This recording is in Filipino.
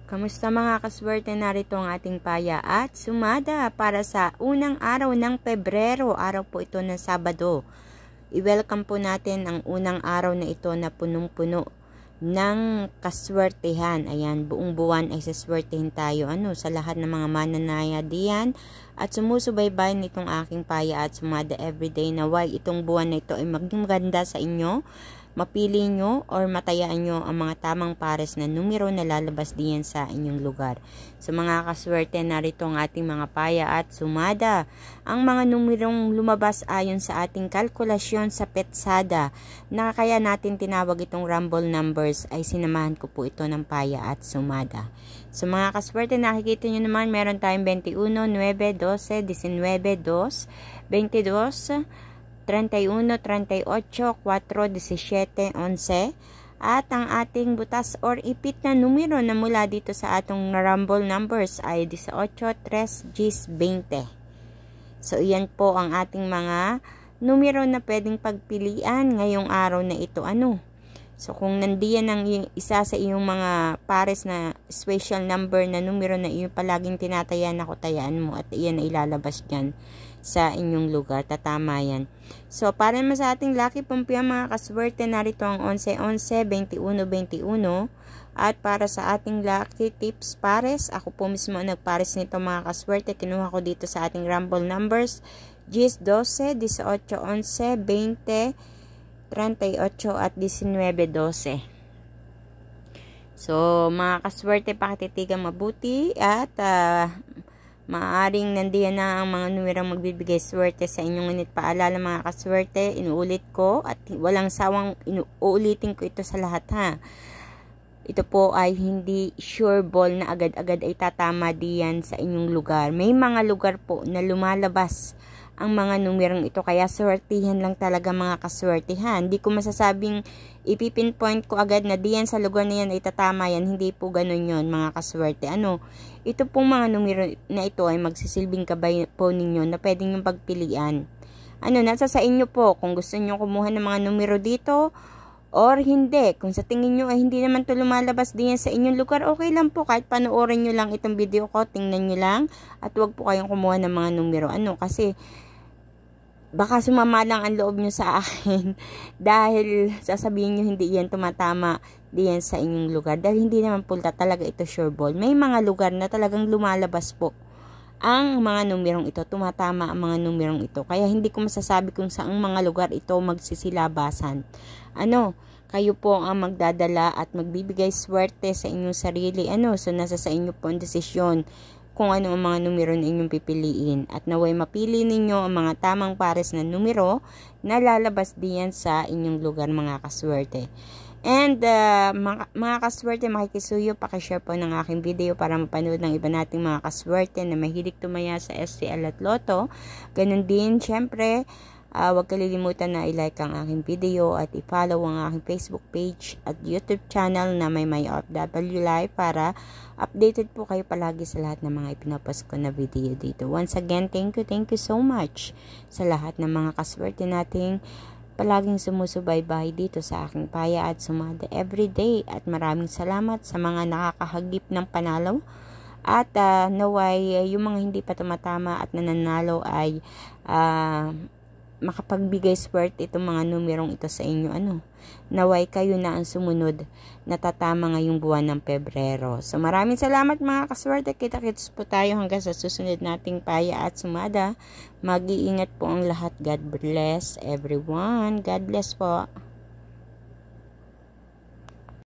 Kamusta mga kaswerte, narito ang ating paya at sumada para sa unang araw ng Pebrero. Araw po ito ng Sabado. I-welcome po natin ang unang araw na ito na punong-puno ng kaswertehan. Ayan, buong buwan ay saswertehin tayo sa lahat ng mga mananaya diyan at sumusubaybay nitong aking paya at sumada everyday. Naway itong buwan na ito ay maging maganda sa inyo. Mapili nyo or matayaan nyo ang mga tamang pares na numero na lalabas diyan sa inyong lugar. So mga kaswerte, narito ang ating mga paya at sumada. Ang mga numerong lumabas ayon sa ating kalkulasyon sa Petsada na kaya natin tinawag itong rumble numbers ay sinamahan ko po ito ng paya at sumada. So mga kaswerte, nakikita nyo naman meron tayong 21, 9, 12, 19, 2, 22, 31, 38, 4, 17, 11 at ang ating butas or ipit na numero na mula dito sa atong rumble numbers ay 18, 3, 20. So iyan po ang ating mga numero na pwedeng pagpilian ngayong araw na ito. So kung nandiyan ang isa sa iyong mga pares na special number na numero na iyong palaging tinatayan, tayaan mo at iyan ay ilalabas dyan sa inyong lugar. Tatama yan. So para naman sa ating lucky pumpia mga kaswerte, narito ang 11, 11, 21, 21 at para sa ating lucky tips pares, ako po mismo nagpares nito mga kaswerte. Kinuha ko dito sa ating rumble numbers 10, 12, 18, 11, 20, 38 at 19, 12. So mga kaswerte, pakititigan mabuti at maaaring nandiyan na ang mga numerong magbibigay swerte sa inyong ngunit paalala mga kaswerte, inuulit ko at walang sawang uulitin ko ito sa lahat Ito po ay hindi sure ball na agad-agad ay tatama diyan sa inyong lugar. May mga lugar po na lumalabas ang mga numerong ito, kaya swertihan lang talaga mga kaswertihan. Hindi ko masasabing ipipinpoint ko agad na diyan sa lugar na yan ay tatama yan. Hindi po ganun yon mga kaswerte. Ito pong mga numero na ito ay magsisilbing gabay po ninyo na pwedeng yung pagpilian. Nasa sa inyo po kung gusto nyo kumuha ng mga numero dito or hindi. Kung sa tingin nyo ay hindi naman ito lumalabas diyan sa inyong lugar, okay lang po. Kahit panoorin nyo lang itong video ko, tingnan nyo lang at wag po kayong kumuha ng mga numero. Kasi baka sumama lang ang loob nyo sa akin dahil sasabihin nyo hindi yan tumatama diyan sa inyong lugar. Dahil hindi naman po talaga ito sure ball. May mga lugar na talagang lumalabas po ang mga numerong ito. Tumatama ang mga numerong ito. Kaya hindi ko masasabi kung saang mga lugar ito magsisilabasan. Kayo po ang magdadala at magbibigay swerte sa inyong sarili. So nasa sa inyo po ang desisyon kung ano ang mga numero na inyong pipiliin. At naway mapili ninyo ang mga tamang pares na numero na lalabas diyan sa inyong lugar mga kaswerte. And mga kaswerte, makikisuyo, pakishare po ng aking video para mapanood ng iba nating mga kaswerte na mahilig tumaya sa STL at Lotto. Ganun din, syempre, huwag kalilimutan na i-like ang aking video at i-follow ang aking Facebook page at YouTube channel na may OFW Live para updated po kayo palagi sa lahat ng mga ipinapost ko na video dito. Once again, thank you so much sa lahat ng mga kaswerte nating palaging sumusubaybay dito sa aking paya at sumada everyday. At maraming salamat sa mga nakakahagip ng panalo. At naway yung mga hindi pa tumatama at nananalo ay makapagbigay swerte itong mga numerong ito sa inyo. Naway kayo na ang sumunod na tatama ngayong buwan ng Pebrero. So maraming salamat mga kaswerte. Kita-kits po tayo hanggang sa susunod nating paya at sumada. Mag-iingat po ang lahat. God bless everyone. God bless po.